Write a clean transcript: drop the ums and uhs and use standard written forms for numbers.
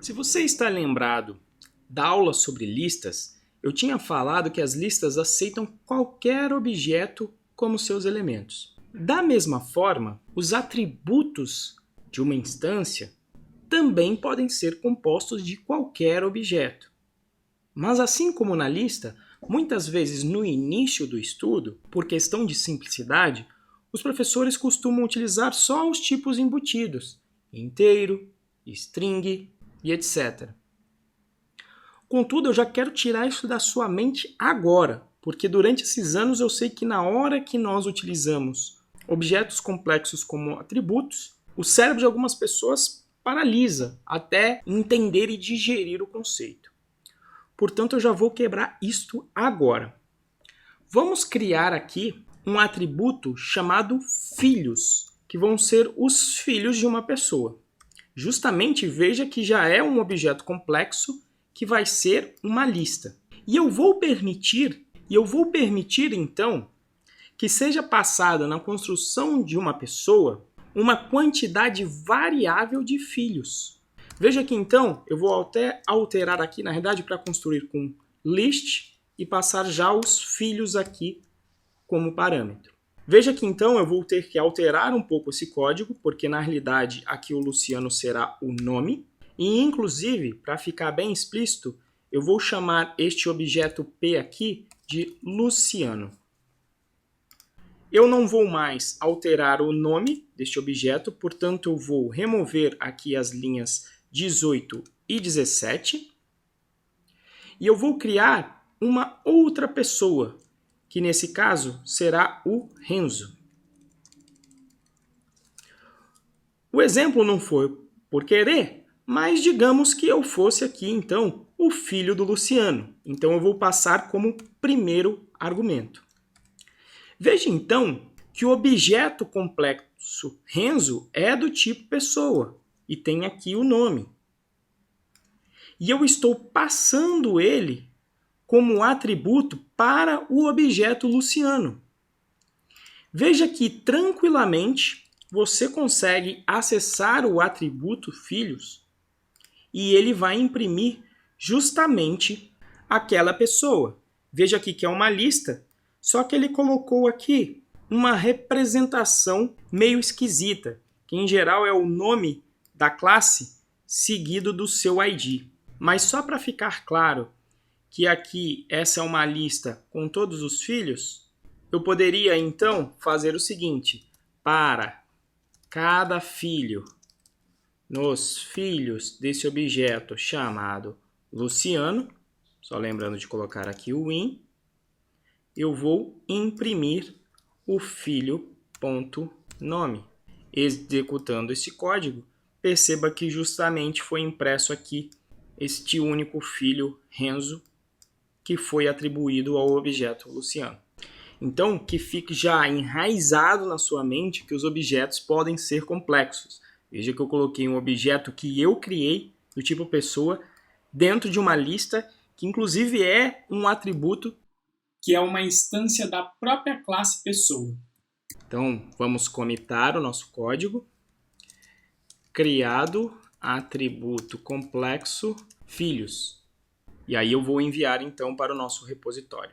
Se você está lembrado da aula sobre listas, eu tinha falado que as listas aceitam qualquer objeto como seus elementos. Da mesma forma, os atributos de uma instância também podem ser compostos de qualquer objeto. Mas assim como na lista, muitas vezes no início do estudo, por questão de simplicidade, os professores costumam utilizar só os tipos embutidos, inteiro, string e etc. Contudo, eu já quero tirar isso da sua mente agora, porque durante esses anos eu sei que na hora que nós utilizamos objetos complexos como atributos, o cérebro de algumas pessoas paralisa até entender e digerir o conceito. Portanto, eu já vou quebrar isto agora. Vamos criar aqui um atributo chamado filhos, que vão ser os filhos de uma pessoa. Justamente veja que já é um objeto complexo que vai ser uma lista. E eu vou permitir então que seja passada na construção de uma pessoa uma quantidade variável de filhos. Veja que então eu vou até alterar aqui, na verdade, para construir com list e passar já os filhos aqui como parâmetro. Veja que então eu vou ter que alterar um pouco esse código, porque na realidade aqui o Luciano será o nome. E inclusive, para ficar bem explícito, eu vou chamar este objeto P aqui de Luciano. Eu não vou mais alterar o nome deste objeto, portanto eu vou remover aqui as linhas 18 e 17. E eu vou criar uma outra pessoa, que nesse caso será o Renzo. O exemplo não foi por querer, mas digamos que eu fosse aqui então o filho do Luciano. Então eu vou passar como primeiro argumento. Veja então que o objeto complexo Renzo é do tipo pessoa e tem aqui o nome. E eu estou passando ele como atributo para o objeto Luciano. Veja que tranquilamente você consegue acessar o atributo filhos e ele vai imprimir justamente aquela pessoa. Veja aqui que é uma lista, só que ele colocou aqui uma representação meio esquisita, que em geral é o nome da classe seguido do seu ID. Mas só para ficar claro que aqui essa é uma lista com todos os filhos, eu poderia então fazer o seguinte: para cada filho nos filhos desse objeto chamado Luciano, só lembrando de colocar aqui o in, eu vou imprimir o filho.nome. Executando esse código, perceba que justamente foi impresso aqui este único filho Renzo, que foi atribuído ao objeto Luciano. Então, que fique já enraizado na sua mente que os objetos podem ser complexos. Veja que eu coloquei um objeto que eu criei, do tipo pessoa, dentro de uma lista, que inclusive é um atributo, que é uma instância da própria classe pessoa. Então, vamos comitar o nosso código. Criado atributo complexo filhos. E aí eu vou enviar então para o nosso repositório.